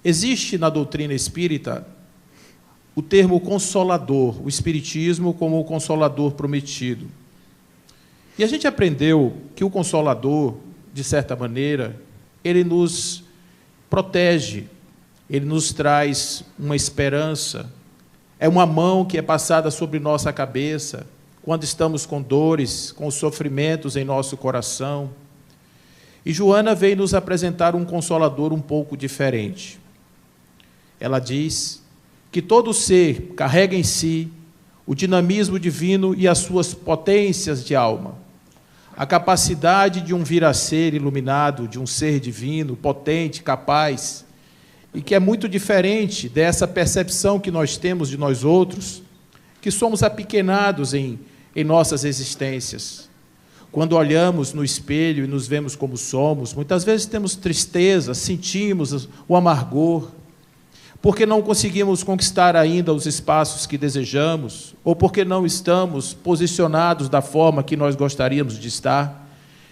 Existe na doutrina espírita o termo consolador, o espiritismo como o consolador prometido. E a gente aprendeu que o consolador, de certa maneira, ele nos protege, ele nos traz uma esperança, é uma mão que é passada sobre nossa cabeça, quando estamos com dores, com sofrimentos em nosso coração. E Joana veio nos apresentar um consolador um pouco diferente. Ela diz que todo ser carrega em si o dinamismo divino e as suas potências de alma, a capacidade de um vir a ser iluminado, de um ser divino, potente, capaz, e que é muito diferente dessa percepção que nós temos de nós outros, que somos apequenados em nossas existências. Quando olhamos no espelho e nos vemos como somos, muitas vezes temos tristeza, sentimos o amargor, porque não conseguimos conquistar ainda os espaços que desejamos, ou porque não estamos posicionados da forma que nós gostaríamos de estar,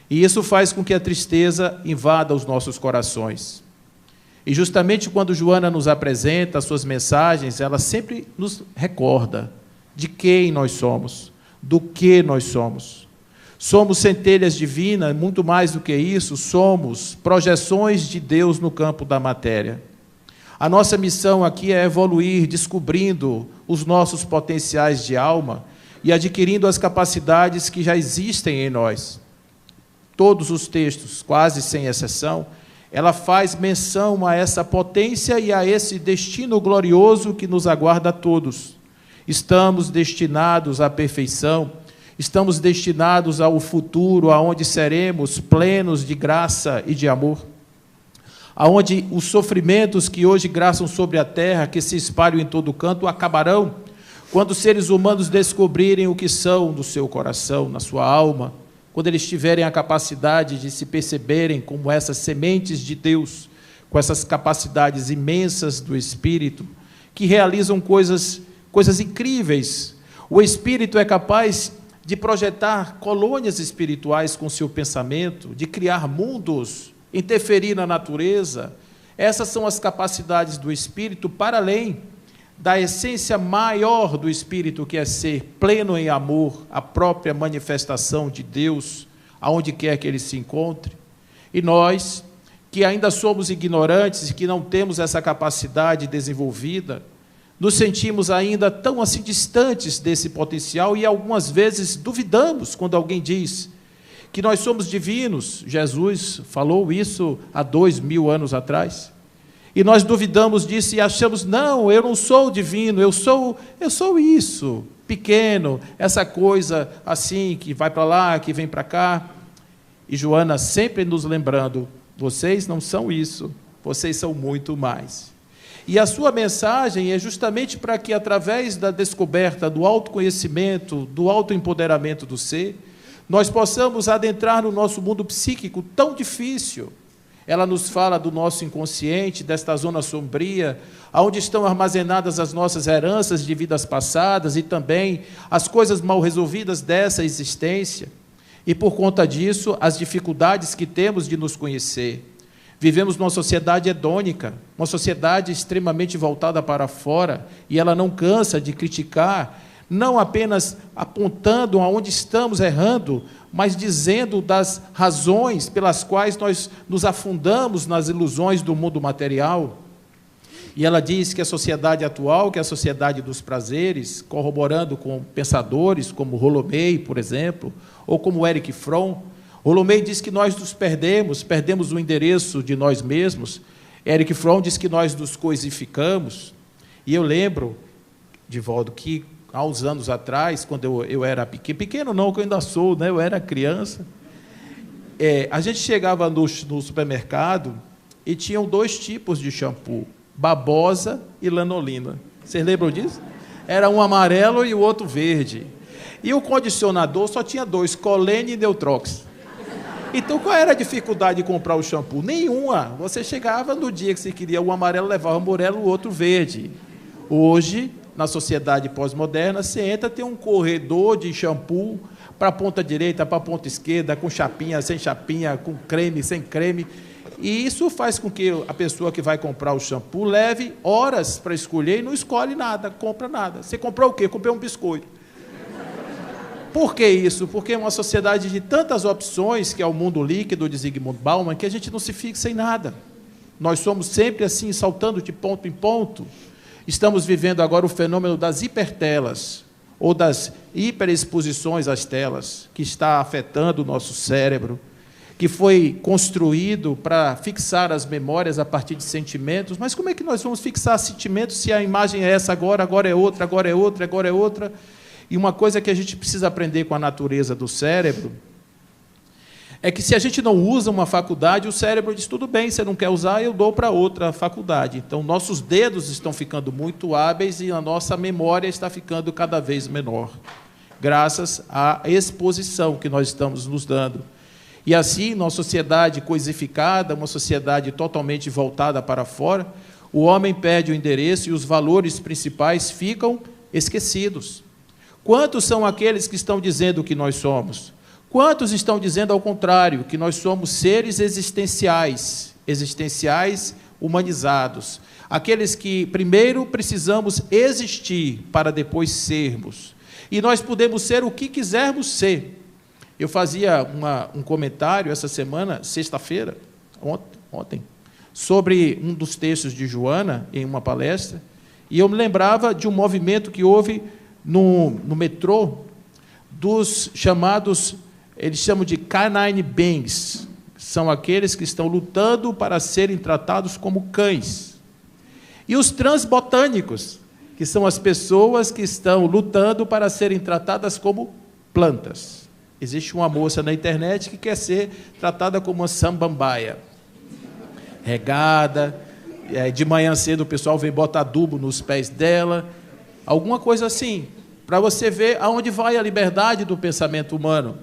e isso faz com que a tristeza invada os nossos corações. E justamente quando Joana nos apresenta as suas mensagens, ela sempre nos recorda de quem nós somos, do que nós somos. Somos centelhas divinas, muito mais do que isso, somos projeções de Deus no campo da matéria. A nossa missão aqui é evoluir, descobrindo os nossos potenciais de alma e adquirindo as capacidades que já existem em nós. Todos os textos, quase sem exceção, ela faz menção a essa potência e a esse destino glorioso que nos aguarda a todos. Estamos destinados à perfeição, estamos destinados ao futuro, aonde seremos plenos de graça e de amor, aonde os sofrimentos que hoje graçam sobre a terra, que se espalham em todo canto, acabarão quando os seres humanos descobrirem o que são no seu coração, na sua alma, quando eles tiverem a capacidade de se perceberem como essas sementes de Deus, com essas capacidades imensas do Espírito, que realizam coisas incríveis. O Espírito é capaz de projetar colônias espirituais com seu pensamento, de criar mundos, interferir na natureza. Essas são as capacidades do Espírito, para além da essência maior do Espírito, que é ser pleno em amor, a própria manifestação de Deus, aonde quer que ele se encontre. E nós, que ainda somos ignorantes e que não temos essa capacidade desenvolvida, nos sentimos ainda tão assim distantes desse potencial e algumas vezes duvidamos quando alguém diz que nós somos divinos. Jesus falou isso há 2000 anos atrás. E nós duvidamos disso e achamos, não, eu não sou divino, eu sou isso, pequeno, essa coisa assim, que vai para lá, que vem para cá. E Joana sempre nos lembrando, vocês não são isso, vocês são muito mais. E a sua mensagem é justamente para que, através da descoberta do autoconhecimento, do autoempoderamento do ser, nós possamos adentrar no nosso mundo psíquico tão difícil. Ela nos fala do nosso inconsciente, desta zona sombria, onde estão armazenadas as nossas heranças de vidas passadas e também as coisas mal resolvidas dessa existência. E, por conta disso, as dificuldades que temos de nos conhecer. Vivemos numa sociedade hedônica, uma sociedade extremamente voltada para fora, e ela não cansa de criticar, não apenas apontando aonde estamos errando, mas dizendo das razões pelas quais nós nos afundamos nas ilusões do mundo material. E ela diz que a sociedade atual, que é a sociedade dos prazeres, corroborando com pensadores como Rolomei, por exemplo, ou como Erich Fromm. Rolomei diz que nós nos perdemos o endereço de nós mesmos. Erich Fromm diz que nós nos coisificamos. E eu lembro, Divaldo, que há uns anos atrás, quando eu era pequeno não, que eu ainda sou, né? Eu era criança, a gente chegava no supermercado e tinham 2 tipos de shampoo, babosa e lanolina. Vocês lembram disso? Era um amarelo e o outro verde. E o condicionador só tinha 2, Colene e Neutrox. Então, qual era a dificuldade de comprar o shampoo? Nenhuma. Você chegava no dia que você queria o amarelo, levava o amarelo, o outro verde. Hoje, na sociedade pós-moderna, você entra, tem um corredor de shampoo para a ponta direita, para a ponta esquerda, com chapinha, sem chapinha, com creme, sem creme. E isso faz com que a pessoa que vai comprar o shampoo leve horas para escolher e não escolhe nada, compra nada. Você comprou o quê? Comprei um biscoito. Por que isso? Porque é uma sociedade de tantas opções, que é o mundo líquido de Zygmunt Bauman, que a gente não se fixa em nada. Nós somos sempre assim, saltando de ponto em ponto. Estamos vivendo agora o fenômeno das hipertelas, ou das hiperexposições às telas, que está afetando o nosso cérebro, que foi construído para fixar as memórias a partir de sentimentos. Mas como é que nós vamos fixar sentimentos se a imagem é essa agora, agora é outra, agora é outra, agora é outra? E uma coisa que a gente precisa aprender com a natureza do cérebro é que, se a gente não usa uma faculdade, o cérebro diz, tudo bem, você não quer usar, eu dou para outra faculdade. Então, nossos dedos estão ficando muito hábeis e a nossa memória está ficando cada vez menor, graças à exposição que nós estamos nos dando. E assim, numa sociedade coisificada, uma sociedade totalmente voltada para fora, o homem perde o endereço e os valores principais ficam esquecidos. Quantos são aqueles que estão dizendo que nós somos? Quantos estão dizendo ao contrário, que nós somos seres existenciais humanizados? Aqueles que primeiro precisamos existir para depois sermos. E nós podemos ser o que quisermos ser. Eu fazia um comentário essa semana, sexta-feira, ontem, sobre um dos textos de Joana, em uma palestra, e eu me lembrava de um movimento que houve no metrô, dos chamados, eles chamam de canine beings, são aqueles que estão lutando para serem tratados como cães. E os transbotânicos, que são as pessoas que estão lutando para serem tratadas como plantas. Existe uma moça na internet que quer ser tratada como uma samambaia, regada, de manhã cedo o pessoal vem botar adubo nos pés dela, alguma coisa assim, para você ver aonde vai a liberdade do pensamento humano.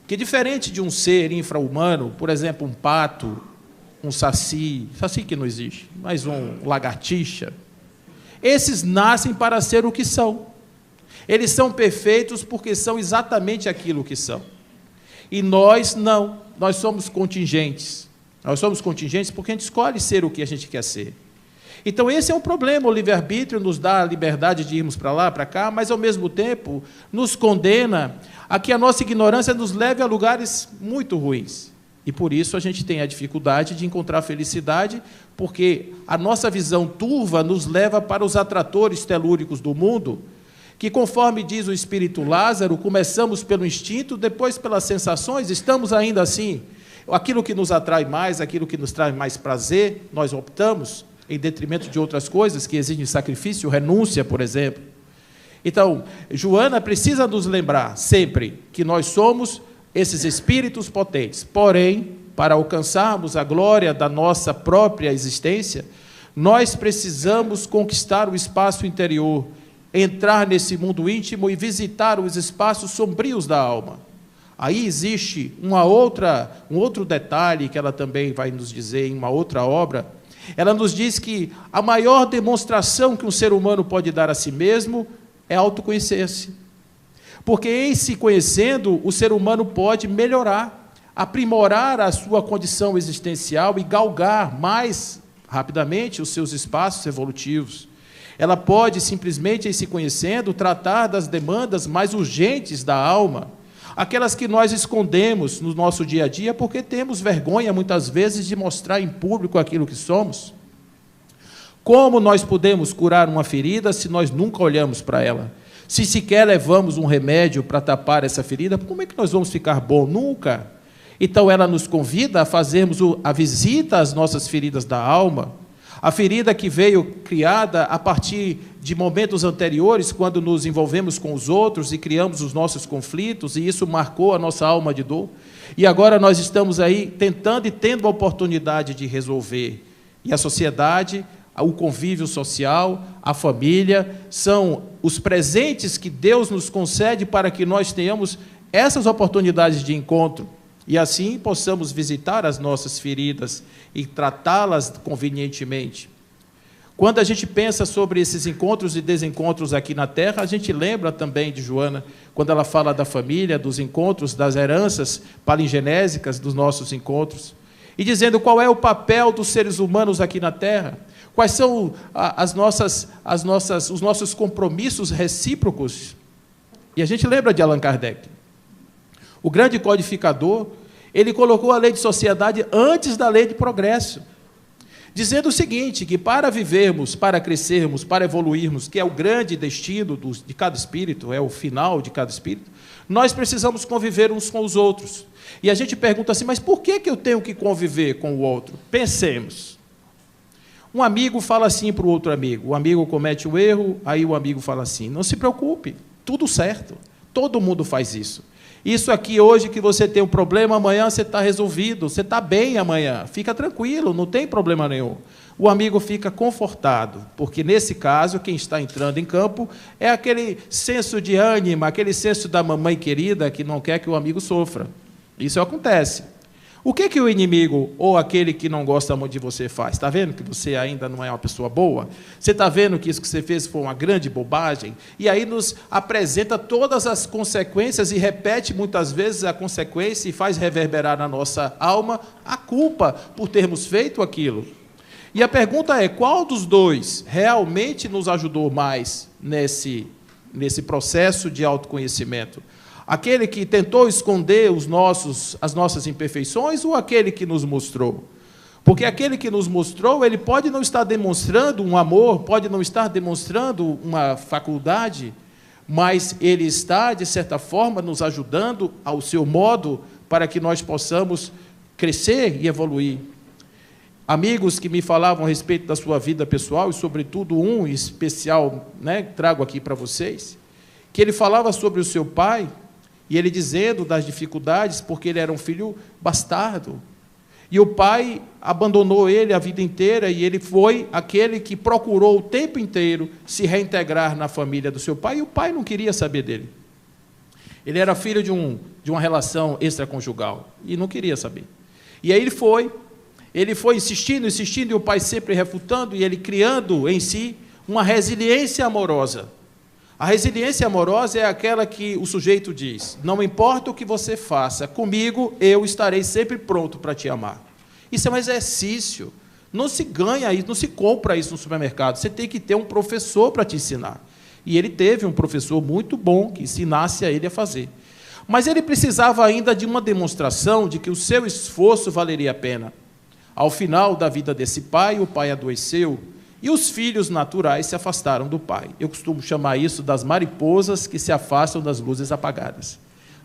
Que, diferente de um ser infra-humano, por exemplo, um pato, um saci que não existe, mas um lagartixa, esses nascem para ser o que são. Eles são perfeitos porque são exatamente aquilo que são. E nós não, nós somos contingentes. Nós somos contingentes porque a gente escolhe ser o que a gente quer ser. Então, esse é um problema. O livre-arbítrio nos dá a liberdade de irmos para lá, para cá, mas, ao mesmo tempo, nos condena a que a nossa ignorância nos leve a lugares muito ruins. E, por isso, a gente tem a dificuldade de encontrar felicidade, porque a nossa visão turva nos leva para os atratores telúricos do mundo, que, conforme diz o espírito Lázaro, começamos pelo instinto, depois pelas sensações, estamos ainda assim. Aquilo que nos atrai mais, aquilo que nos traz mais prazer, nós optamos, em detrimento de outras coisas que exigem sacrifício, renúncia, por exemplo. Então, Joana precisa nos lembrar sempre que nós somos esses espíritos potentes. Porém, para alcançarmos a glória da nossa própria existência, nós precisamos conquistar o espaço interior, entrar nesse mundo íntimo e visitar os espaços sombrios da alma. Aí existe um outro detalhe que ela também vai nos dizer em uma outra obra. Ela nos diz que a maior demonstração que um ser humano pode dar a si mesmo é autoconhecer-se. Porque, em se conhecendo, o ser humano pode melhorar, aprimorar a sua condição existencial e galgar mais rapidamente os seus espaços evolutivos. Ela pode, simplesmente, em se conhecendo, tratar das demandas mais urgentes da alma, aquelas que nós escondemos no nosso dia a dia porque temos vergonha, muitas vezes, de mostrar em público aquilo que somos. Como nós podemos curar uma ferida se nós nunca olhamos para ela? Se sequer levamos um remédio para tapar essa ferida, como é que nós vamos ficar bom? Nunca. Então, ela nos convida a fazermos a visita às nossas feridas da alma, a ferida que veio criada a partir de momentos anteriores, quando nos envolvemos com os outros e criamos os nossos conflitos, e isso marcou a nossa alma de dor. E agora nós estamos aí tentando e tendo a oportunidade de resolver. E a sociedade, o convívio social, a família, são os presentes que Deus nos concede para que nós tenhamos essas oportunidades de encontro. E assim possamos visitar as nossas feridas e tratá-las convenientemente. Quando a gente pensa sobre esses encontros e desencontros aqui na Terra, a gente lembra também de Joana, quando ela fala da família, dos encontros, das heranças palingenésicas dos nossos encontros. e dizendo qual é o papel dos seres humanos aqui na Terra, quais são os nossos compromissos recíprocos. E a gente lembra de Allan Kardec. O grande codificador, ele colocou a lei de sociedade antes da lei de progresso, dizendo o seguinte, que para vivermos, para crescermos, para evoluirmos, que é o grande destino de cada espírito, é o final de cada espírito, nós precisamos conviver uns com os outros. E a gente pergunta assim, mas por que eu tenho que conviver com o outro? Pensemos. Um amigo fala assim para o outro amigo, o amigo comete um erro, aí o amigo fala assim, não se preocupe, tudo certo, todo mundo faz isso. Isso aqui hoje que você tem um problema, amanhã você está resolvido, você está bem amanhã, fica tranquilo, não tem problema nenhum. O amigo fica confortado, porque nesse caso, quem está entrando em campo é aquele senso de ânima, aquele senso da mamãe querida que não quer que o amigo sofra. Isso acontece. O que o inimigo ou aquele que não gosta muito de você faz? Está vendo que você ainda não é uma pessoa boa? Você está vendo que isso que você fez foi uma grande bobagem? E aí nos apresenta todas as consequências e repete muitas vezes a consequência e faz reverberar na nossa alma a culpa por termos feito aquilo. E a pergunta é, qual dos dois realmente nos ajudou mais nesse processo de autoconhecimento? Aquele que tentou esconder as nossas imperfeições ou aquele que nos mostrou? Porque aquele que nos mostrou, ele pode não estar demonstrando um amor, pode não estar demonstrando uma faculdade, mas ele está, de certa forma, nos ajudando ao seu modo para que nós possamos crescer e evoluir. Amigos que me falavam a respeito da sua vida pessoal, e sobretudo um especial, trago aqui para vocês, que ele falava sobre o seu pai, e ele dizendo das dificuldades, porque ele era um filho bastardo. E o pai abandonou ele a vida inteira, e ele foi aquele que procurou o tempo inteiro se reintegrar na família do seu pai, e o pai não queria saber dele. Ele era filho de uma relação extraconjugal, e não queria saber. E aí ele foi insistindo, e o pai sempre refutando, e ele criando em si uma resiliência amorosa. A resiliência amorosa é aquela que o sujeito diz, não importa o que você faça, comigo eu estarei sempre pronto para te amar. Isso é um exercício, não se ganha isso, não se compra isso no supermercado, você tem que ter um professor para te ensinar. E ele teve um professor muito bom que ensinasse a ele a fazer. Mas ele precisava ainda de uma demonstração de que o seu esforço valeria a pena. Ao final da vida desse pai, o pai adoeceu, e os filhos naturais se afastaram do pai. Eu costumo chamar isso das mariposas que se afastam das luzes apagadas.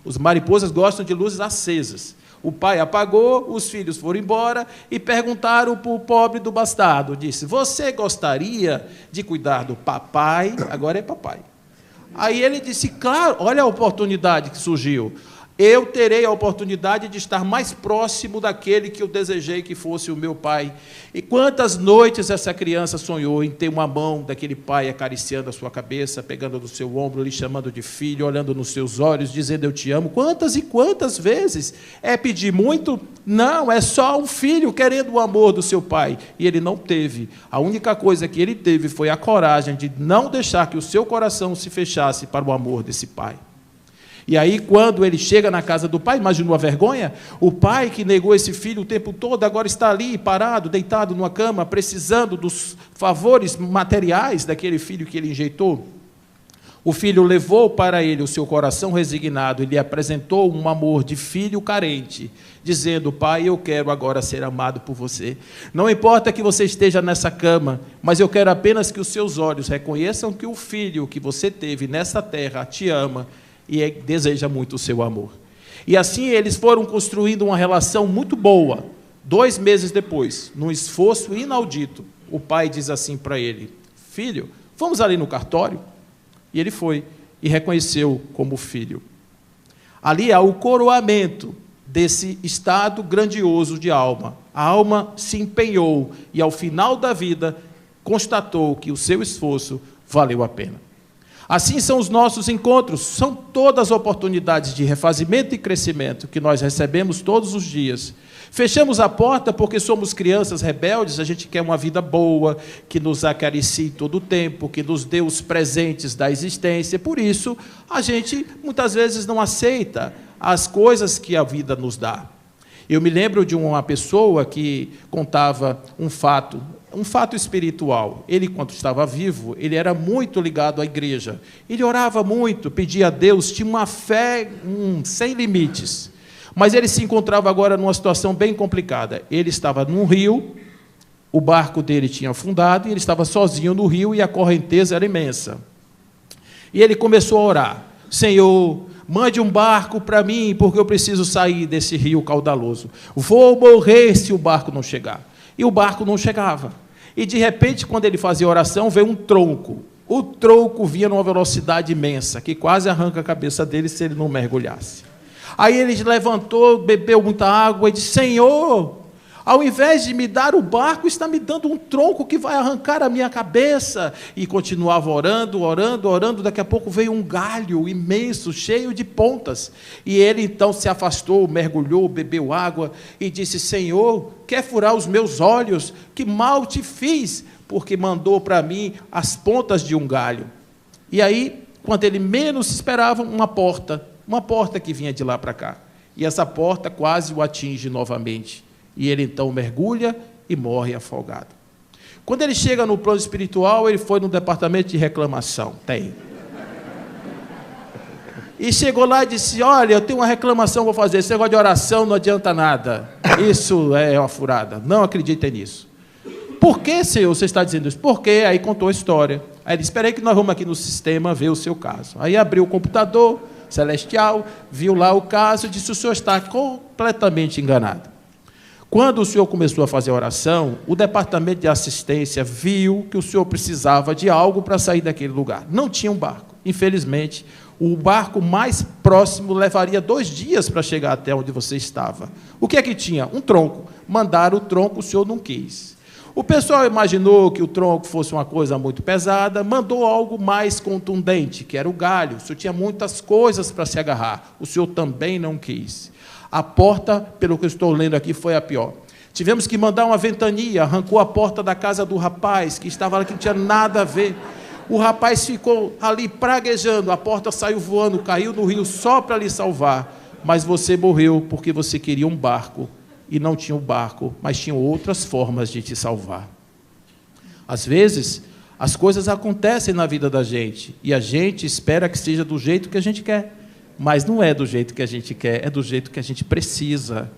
Os mariposas gostam de luzes acesas. O pai apagou, os filhos foram embora e perguntaram para o pobre do bastardo. Disse, você gostaria de cuidar do papai? Agora é papai. Aí ele disse, claro, olha a oportunidade que surgiu. Eu terei a oportunidade de estar mais próximo daquele que eu desejei que fosse o meu pai. E quantas noites essa criança sonhou em ter uma mão daquele pai acariciando a sua cabeça, pegando no seu ombro, lhe chamando de filho, olhando nos seus olhos, dizendo eu te amo. Quantas e quantas vezes? É pedir muito? Não, é só um filho querendo o amor do seu pai. E ele não teve. A única coisa que ele teve foi a coragem de não deixar que o seu coração se fechasse para o amor desse pai. E aí, quando ele chega na casa do pai, imaginou a vergonha? O pai que negou esse filho o tempo todo, agora está ali, parado, deitado numa cama, precisando dos favores materiais daquele filho que ele enjeitou. O filho levou para ele o seu coração resignado e lhe apresentou um amor de filho carente, dizendo, pai, eu quero agora ser amado por você. Não importa que você esteja nessa cama, mas eu quero apenas que os seus olhos reconheçam que o filho que você teve nessa terra te ama, e deseja muito o seu amor. E assim eles foram construindo uma relação muito boa. 2 meses depois, num esforço inaudito, o pai diz assim para ele, filho, vamos ali no cartório? E ele foi e reconheceu como filho. Ali há o coroamento desse estado grandioso de alma. A alma se empenhou e, ao final da vida, constatou que o seu esforço valeu a pena. Assim são os nossos encontros, são todas oportunidades de refazimento e crescimento que nós recebemos todos os dias. Fechamos a porta porque somos crianças rebeldes, a gente quer uma vida boa, que nos acaricie todo o tempo, que nos dê os presentes da existência. Por isso, a gente muitas vezes não aceita as coisas que a vida nos dá. Eu me lembro de uma pessoa que contava um fato espiritual. Ele, quando estava vivo, ele era muito ligado à igreja. Ele orava muito, pedia a Deus, tinha uma fé sem limites. Mas ele se encontrava agora numa situação bem complicada. Ele estava num rio, o barco dele tinha afundado, e ele estava sozinho no rio, e a correnteza era imensa. E ele começou a orar: Senhor, mande um barco para mim, porque eu preciso sair desse rio caudaloso. Vou morrer se o barco não chegar. E o barco não chegava. E, de repente, quando ele fazia oração, veio um tronco. O tronco vinha numa velocidade imensa, que quase arranca a cabeça dele se ele não mergulhasse. Aí ele levantou, bebeu muita água e disse: Senhor, ao invés de me dar o barco, está me dando um tronco que vai arrancar a minha cabeça. E continuava orando, orando, orando. Daqui a pouco veio um galho imenso, cheio de pontas. E ele então se afastou, mergulhou, bebeu água e disse: Senhor, quer furar os meus olhos? Que mal te fiz, porque mandou para mim as pontas de um galho. E aí, quando ele menos esperava, uma porta que vinha de lá para cá. E essa porta quase o atinge novamente. E ele então mergulha e morre afogado. Quando ele chega no plano espiritual, ele foi no departamento de reclamação. E chegou lá e disse: olha, eu tenho uma reclamação, vou fazer. Esse negócio de oração não adianta nada. Isso é uma furada. Não acreditem nisso. Por que, Senhor, você está dizendo isso? Porque aí contou a história. Aí ele disse: espera aí que nós vamos aqui no sistema ver o seu caso. Aí abriu o computador celestial, viu lá o caso e disse: o senhor está completamente enganado. Quando o senhor começou a fazer a oração, o departamento de assistência viu que o senhor precisava de algo para sair daquele lugar. Não tinha um barco. Infelizmente, o barco mais próximo levaria 2 dias para chegar até onde você estava. O que é que tinha? Um tronco. Mandaram o tronco, o senhor não quis. O pessoal imaginou que o tronco fosse uma coisa muito pesada, mandou algo mais contundente, que era o galho. O senhor tinha muitas coisas para se agarrar. O senhor também não quis. A porta, pelo que eu estou lendo aqui, foi a pior. Tivemos que mandar uma ventania, arrancou a porta da casa do rapaz, que estava lá, que não tinha nada a ver. O rapaz ficou ali praguejando, a porta saiu voando, caiu no rio só para lhe salvar. Mas você morreu porque você queria um barco, e não tinha um barco, mas tinha outras formas de te salvar. Às vezes, as coisas acontecem na vida da gente, e a gente espera que seja do jeito que a gente quer. Mas não é do jeito que a gente quer, é do jeito que a gente precisa.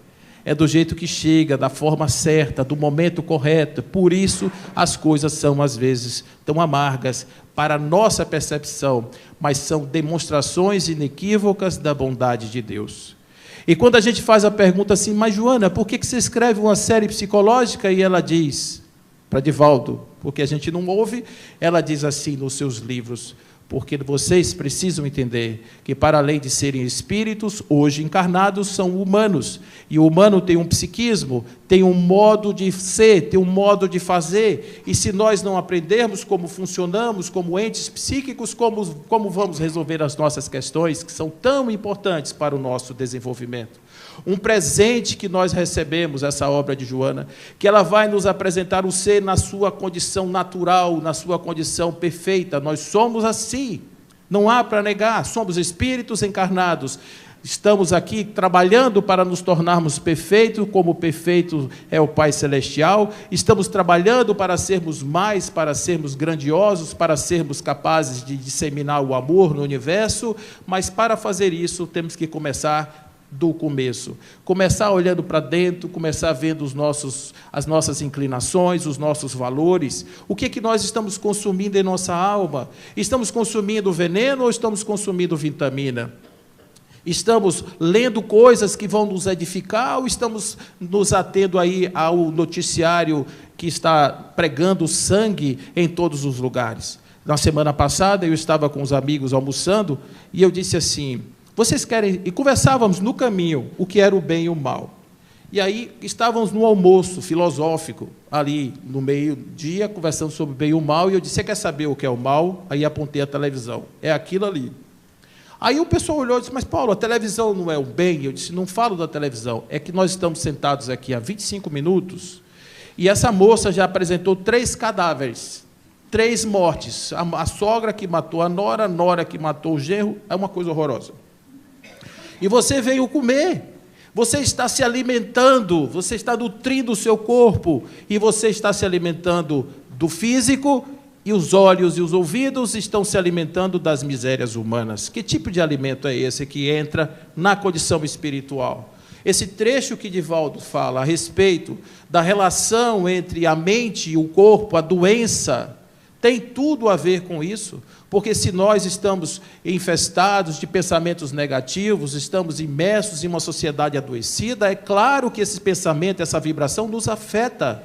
É do jeito que chega, da forma certa, do momento correto. Por isso, as coisas são, às vezes, tão amargas para a nossa percepção, mas são demonstrações inequívocas da bondade de Deus. E quando a gente faz a pergunta assim: mas Joana, por que você escreve uma série psicológica? E ela diz, para Divaldo, porque a gente não ouve, ela diz assim nos seus livros: porque vocês precisam entender que, para além de serem espíritos, hoje encarnados, são humanos. E o humano tem um psiquismo, tem um modo de ser, tem um modo de fazer. E se nós não aprendermos como funcionamos, como entes psíquicos, como vamos resolver as nossas questões, que são tão importantes para o nosso desenvolvimento? Um presente que nós recebemos, essa obra de Joana, que ela vai nos apresentar o ser na sua condição natural, na sua condição perfeita. Nós somos assim, não há para negar, somos espíritos encarnados. Estamos aqui trabalhando para nos tornarmos perfeitos, como perfeito é o Pai Celestial. Estamos trabalhando para sermos mais, para sermos grandiosos, para sermos capazes de disseminar o amor no universo. Mas para fazer isso, temos que começar do começo. Começar olhando para dentro, começar vendo as nossas inclinações, os nossos valores. O que é que nós estamos consumindo em nossa alma? Estamos consumindo veneno ou estamos consumindo vitamina? Estamos lendo coisas que vão nos edificar ou estamos nos atendo aí ao noticiário que está pregando sangue em todos os lugares? Na semana passada eu estava com os amigos almoçando e eu disse assim: vocês querem... E conversávamos no caminho o que era o bem e o mal. E aí estávamos no almoço filosófico, ali no meio-dia, conversando sobre o bem e o mal, e eu disse: você quer saber o que é o mal? Aí apontei a televisão. É aquilo ali. Aí o pessoal olhou e disse: mas Paulo, a televisão não é o bem? Eu disse: não falo da televisão, é que nós estamos sentados aqui há 25 minutos, e essa moça já apresentou 3 cadáveres, 3 mortes. A sogra que matou a nora que matou o genro, é uma coisa horrorosa. E você veio comer, Você está se alimentando, você está nutrindo o seu corpo, e você está se alimentando do físico, e os olhos e os ouvidos estão se alimentando das misérias humanas. Que tipo de alimento é esse que entra na condição espiritual? Esse trecho que Divaldo fala a respeito da relação entre a mente e o corpo, a doença, tem tudo a ver com isso, porque se nós estamos infestados de pensamentos negativos, estamos imersos em uma sociedade adoecida, é claro que esse pensamento, essa vibração nos afeta.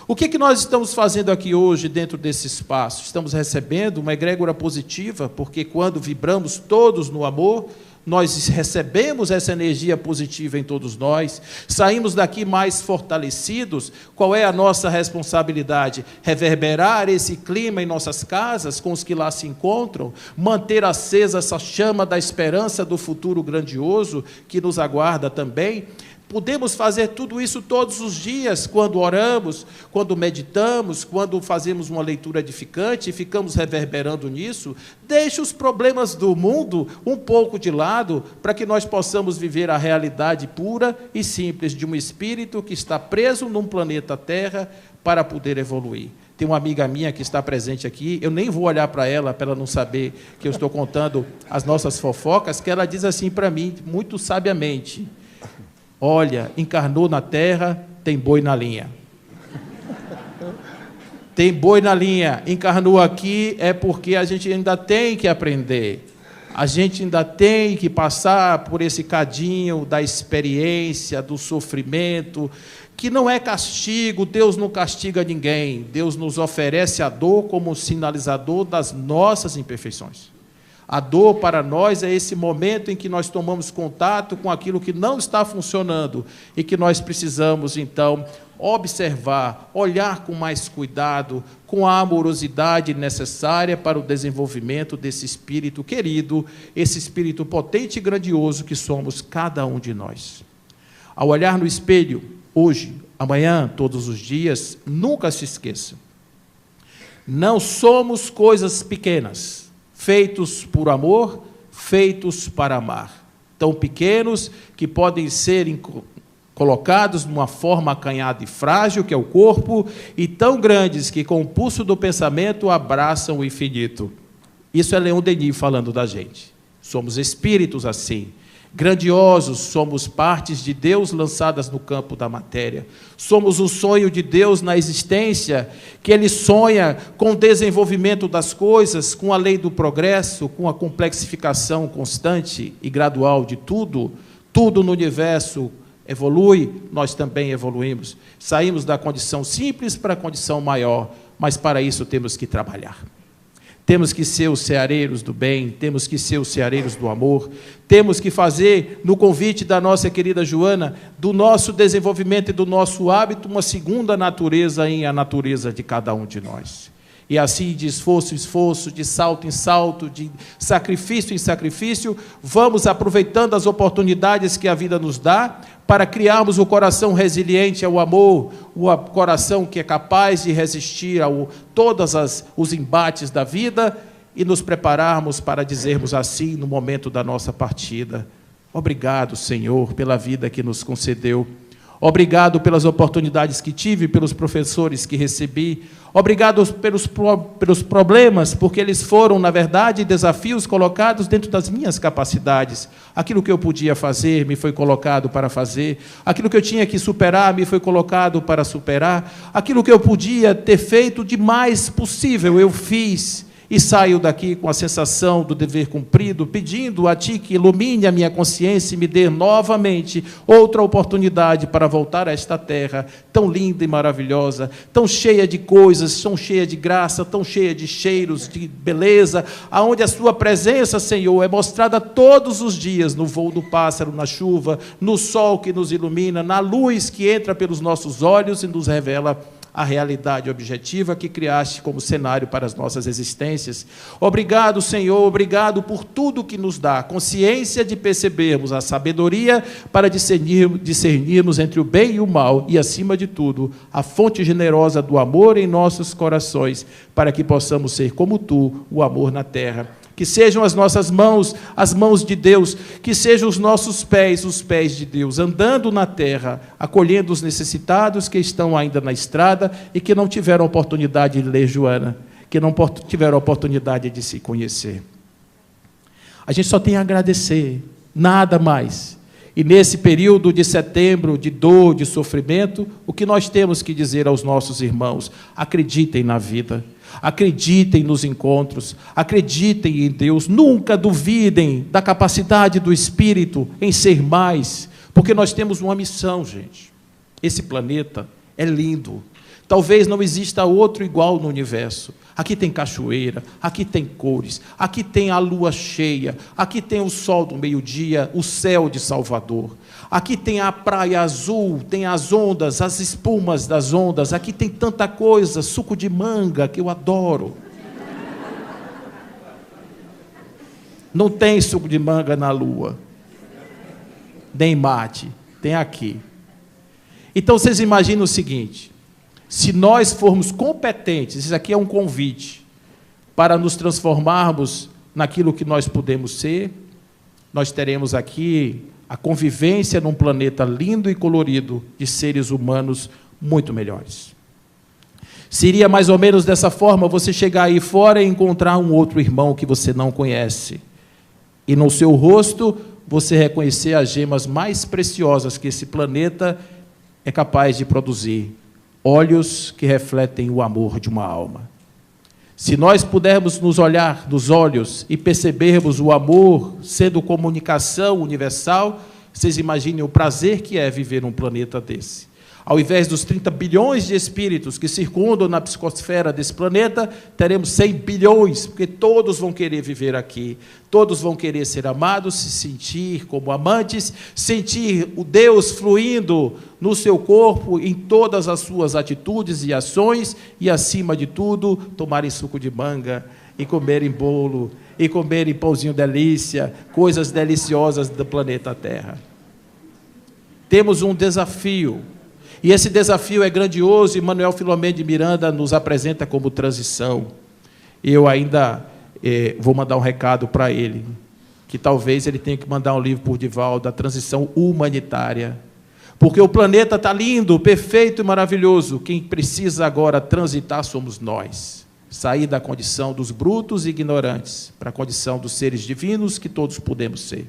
O que nós estamos fazendo aqui hoje dentro desse espaço? Estamos recebendo uma egrégora positiva, porque quando vibramos todos no amor, nós recebemos essa energia positiva em todos nós, saímos daqui mais fortalecidos. Qual é a nossa responsabilidade? Reverberar esse clima em nossas casas, com os que lá se encontram, manter acesa essa chama da esperança do futuro grandioso que nos aguarda também. Podemos fazer tudo isso todos os dias, quando oramos, quando meditamos, quando fazemos uma leitura edificante e ficamos reverberando nisso. Deixe os problemas do mundo um pouco de lado, para que nós possamos viver a realidade pura e simples de um espírito que está preso num planeta Terra para poder evoluir. Tem uma amiga minha que está presente aqui, eu nem vou olhar para ela não saber que eu estou contando as nossas fofocas, que ela diz assim para mim, muito sabiamente: olha, encarnou na terra, tem boi na linha. Tem boi na linha. Encarnou aqui é porque a gente ainda tem que aprender. A gente ainda tem que passar por esse cadinho da experiência, do sofrimento, que não é castigo. Deus não castiga ninguém. Deus nos oferece a dor como sinalizador das nossas imperfeições. A dor para nós é esse momento em que nós tomamos contato com aquilo que não está funcionando e que nós precisamos, então, observar, olhar com mais cuidado, com a amorosidade necessária para o desenvolvimento desse espírito querido, esse espírito potente e grandioso que somos cada um de nós. Ao olhar no espelho, hoje, amanhã, todos os dias, nunca se esqueça: não somos coisas pequenas, feitos por amor, feitos para amar. Tão pequenos que podem ser colocados numa forma acanhada e frágil, que é o corpo, e tão grandes que, com o pulso do pensamento, abraçam o infinito. Isso é Leon Denis falando da gente. Somos espíritos assim, grandiosos, somos partes de Deus lançadas no campo da matéria. Somos o sonho de Deus na existência, que Ele sonha com o desenvolvimento das coisas, com a lei do progresso, com a complexificação constante e gradual de tudo. Tudo no universo evolui, nós também evoluímos. Saímos da condição simples para a condição maior, mas para isso temos que trabalhar. Temos que ser os ceareiros do bem, temos que ser os ceareiros do amor, temos que fazer, no convite da nossa querida Joana, do nosso desenvolvimento e do nosso hábito, uma segunda natureza em a natureza de cada um de nós. E assim, de esforço em esforço, de salto em salto, de sacrifício em sacrifício, vamos aproveitando as oportunidades que a vida nos dá para criarmos o coração resiliente ao amor, o coração que é capaz de resistir a todos os embates da vida e nos prepararmos para dizermos assim no momento da nossa partida: obrigado, Senhor, pela vida que nos concedeu. Obrigado pelas oportunidades que tive, pelos professores que recebi. Obrigado pelos problemas, porque eles foram, na verdade, desafios colocados dentro das minhas capacidades. Aquilo que eu podia fazer, me foi colocado para fazer. Aquilo que eu tinha que superar, me foi colocado para superar. Aquilo que eu podia ter feito de mais possível, eu fiz. E saio daqui com a sensação do dever cumprido, pedindo a Ti que ilumine a minha consciência e me dê novamente outra oportunidade para voltar a esta terra tão linda e maravilhosa, tão cheia de coisas, tão cheia de graça, tão cheia de cheiros, de beleza, aonde a Sua presença, Senhor, é mostrada todos os dias, no voo do pássaro, na chuva, no sol que nos ilumina, na luz que entra pelos nossos olhos e nos revela a realidade objetiva que criaste como cenário para as nossas existências. Obrigado, Senhor, obrigado por tudo que nos dá, consciência de percebermos a sabedoria para discernirmos entre o bem e o mal, e, acima de tudo, a fonte generosa do amor em nossos corações, para que possamos ser como Tu, o amor na terra. que sejam as nossas mãos, as mãos de Deus, que sejam os nossos pés, os pés de Deus, andando na terra, acolhendo os necessitados que estão ainda na estrada e que não tiveram oportunidade de ler Joana, que não tiveram oportunidade de se conhecer. A gente só tem a agradecer, nada mais. E nesse período de setembro, de dor, de sofrimento, o que nós temos que dizer aos nossos irmãos? Acreditem na vida, acreditem nos encontros, acreditem em Deus, nunca duvidem da capacidade do Espírito em ser mais, porque nós temos uma missão, gente. Esse planeta é lindo. Talvez não exista outro igual no universo. Aqui tem cachoeira, aqui tem cores, aqui tem a lua cheia, aqui tem o sol do meio-dia, o céu de Salvador. Aqui tem a praia azul, tem as ondas, as espumas das ondas, aqui tem tanta coisa, suco de manga, que eu adoro. Não tem suco de manga na lua, nem mate, tem aqui. Então vocês imaginam o seguinte: se nós formos competentes, isso aqui é um convite, para nos transformarmos naquilo que nós podemos ser, nós teremos aqui a convivência num planeta lindo e colorido de seres humanos muito melhores. Seria mais ou menos dessa forma: você chegar aí fora e encontrar um outro irmão que você não conhece, e no seu rosto você reconhecer as gemas mais preciosas que esse planeta é capaz de produzir. Olhos que refletem o amor de uma alma. Se nós pudermos nos olhar nos olhos e percebermos o amor sendo comunicação universal, vocês imaginem o prazer que é viver num planeta desse. Ao invés dos 30 bilhões de espíritos que circundam na psicosfera desse planeta, teremos 100 bilhões, porque todos vão querer viver aqui, todos vão querer ser amados, se sentir como amantes, sentir o Deus fluindo no seu corpo, em todas as suas atitudes e ações, e, acima de tudo, tomarem suco de manga, e comerem bolo, e comerem pãozinho delícia, coisas deliciosas do planeta Terra. Temos um desafio, e esse desafio é grandioso, e Manuel Filomeno de Miranda nos apresenta como transição. Eu ainda vou mandar um recado para ele, que talvez ele tenha que mandar um livro por Divaldo, da transição humanitária. Porque o planeta está lindo, perfeito e maravilhoso. Quem precisa agora transitar somos nós. Sair da condição dos brutos e ignorantes para a condição dos seres divinos que todos podemos ser.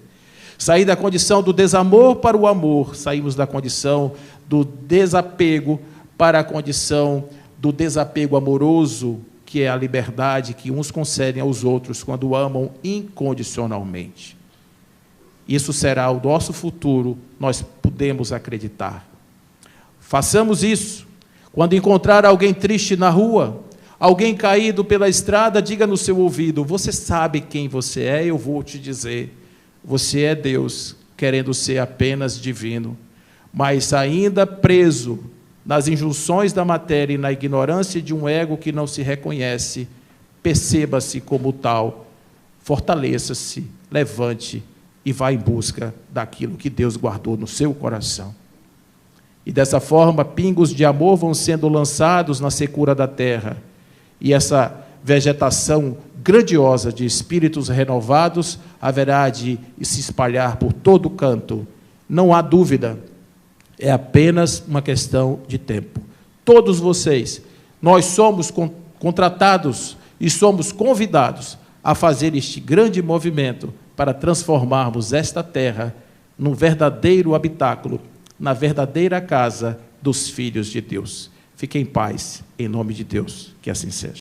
Sair da condição do desamor para o amor. Saímos da condição do desapego para a condição do desapego amoroso, que é a liberdade que uns concedem aos outros quando amam incondicionalmente. Isso será o nosso futuro, nós podemos acreditar. Façamos isso. Quando encontrar alguém triste na rua, alguém caído pela estrada, diga no seu ouvido: você sabe quem você é? Eu vou te dizer. Você é Deus, querendo ser apenas divino, mas ainda preso nas injunções da matéria e na ignorância de um ego que não se reconhece. Perceba-se como tal, fortaleça-se, levante e vá em busca daquilo que Deus guardou no seu coração. E dessa forma, pingos de amor vão sendo lançados na secura da terra, e essa vegetação grandiosa de espíritos renovados haverá de se espalhar por todo o canto. Não há dúvida, é apenas uma questão de tempo. Todos vocês, nós somos contratados e somos convidados a fazer este grande movimento para transformarmos esta terra num verdadeiro habitáculo, na verdadeira casa dos filhos de Deus. Fiquem em paz, em nome de Deus, que assim seja.